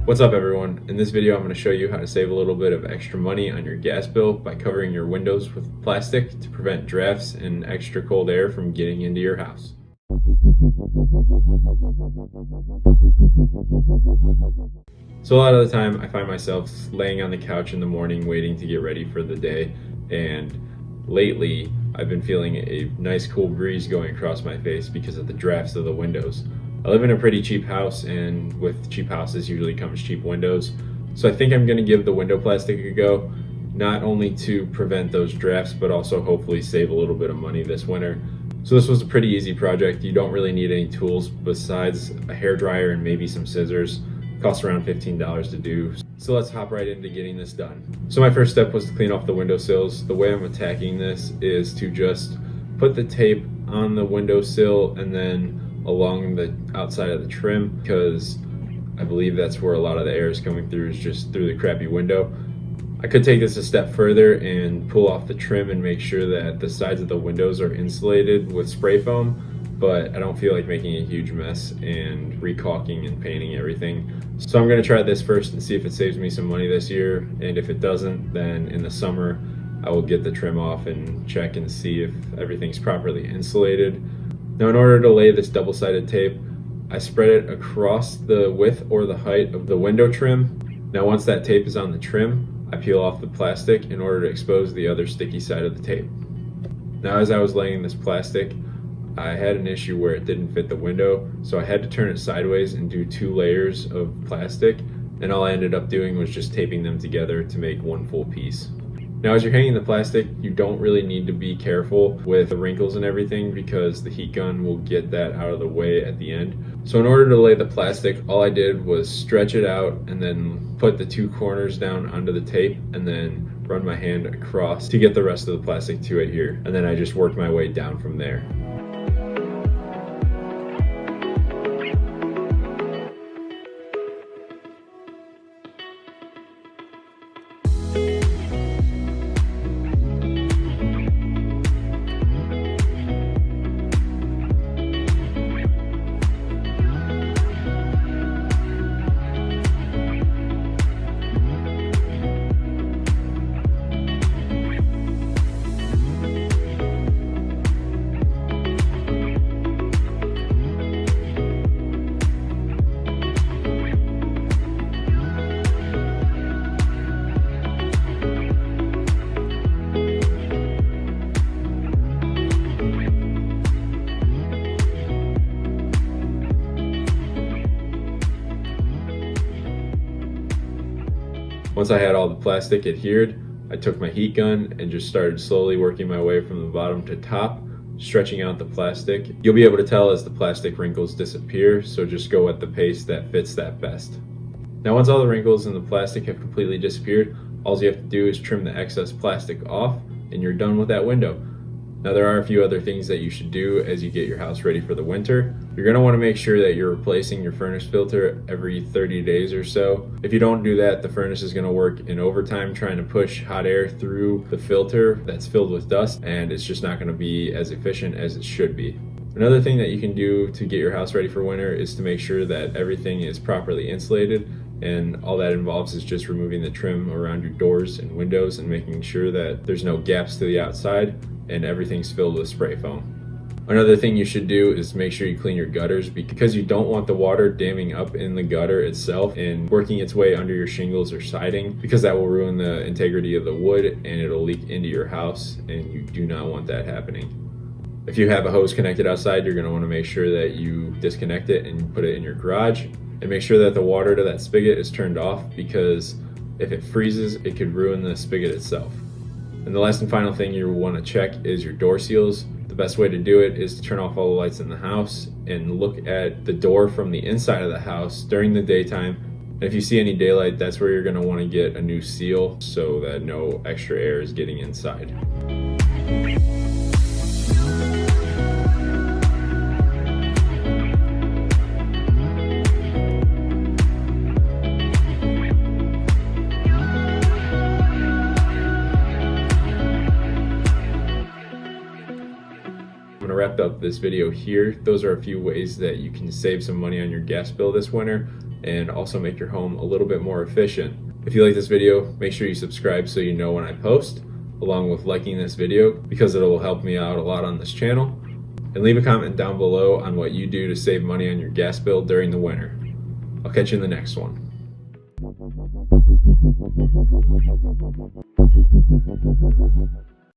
What's up everyone? In this video I'm going to show you how to save a little bit of extra money on your gas bill by covering your windows with plastic to prevent drafts and extra cold air from getting into your house. So a lot of the time I find myself laying on the couch in the morning waiting to get ready for the day, and lately I've been feeling a nice cool breeze going across my face because of the drafts of the windows. I live in a pretty cheap house, and with cheap houses usually comes cheap windows. So I think I'm going to give the window plastic a go, not only to prevent those drafts, but also hopefully save a little bit of money this winter. So this was a pretty easy project. You don't really need any tools besides a hairdryer and maybe some scissors. It costs around $15 to do. So let's hop right into getting this done. So my first step was to clean off the windowsills. The way I'm attacking this is to just put the tape on the windowsill and then along the outside of the trim, because I believe that's where a lot of the air is coming through, is just through the crappy window. I could take this a step further and pull off the trim and make sure that the sides of the windows are insulated with spray foam, but I don't feel like making a huge mess and recaulking and painting everything. So I'm going to try this first and see if it saves me some money this year, and if it doesn't, then in the summer I will get the trim off and check and see if everything's properly insulated. Now, in order to lay this double-sided tape, I spread it across the width or the height of the window trim. Now, once that tape is on the trim, I peel off the plastic in order to expose the other sticky side of the tape. Now, as I was laying this plastic, I had an issue where it didn't fit the window, so I had to turn it sideways and do 2 layers of plastic, and all I ended up doing was just taping them together to make one full piece. Now, as you're hanging the plastic, you don't really need to be careful with the wrinkles and everything, because the heat gun will get that out of the way at the end. So in order to lay the plastic, all I did was stretch it out and then put the 2 corners down onto the tape and then run my hand across to get the rest of the plastic to adhere. And then I just worked my way down from there. Once I had all the plastic adhered, I took my heat gun and just started slowly working my way from the bottom to top, stretching out the plastic. You'll be able to tell as the plastic wrinkles disappear, so just go at the pace that fits that best. Now, once all the wrinkles in the plastic have completely disappeared, all you have to do is trim the excess plastic off and you're done with that window. Now, there are a few other things that you should do as you get your house ready for the winter. You're going to want to make sure that you're replacing your furnace filter every 30 days or so. If you don't do that, the furnace is going to work in overtime trying to push hot air through the filter that's filled with dust, and it's just not going to be as efficient as it should be. Another thing that you can do to get your house ready for winter is to make sure that everything is properly insulated, and all that involves is just removing the trim around your doors and windows and making sure that there's no gaps to the outside and everything's filled with spray foam. Another thing you should do is make sure you clean your gutters, because you don't want the water damming up in the gutter itself and working its way under your shingles or siding, because that will ruin the integrity of the wood and it'll leak into your house, and you do not want that happening. If you have a hose connected outside, you're going to want to make sure that you disconnect it and put it in your garage, and make sure that the water to that spigot is turned off, because if it freezes, it could ruin the spigot itself. And the last and final thing you want to check is your door seals. The best way to do it is to turn off all the lights in the house and look at the door from the inside of the house during the daytime. And if you see any daylight, that's where you're going to want to get a new seal so that no extra air is getting inside. I'm going to wrap up this video here. Those are a few ways that you can save some money on your gas bill this winter. and also make your home a little bit more efficient. If you like this video, make sure you subscribe so you know when I post, along with liking this video because it will help me out a lot on this channel. And leave a comment down below on what you do to save money on your gas bill during the winter. I'll catch you in the next one.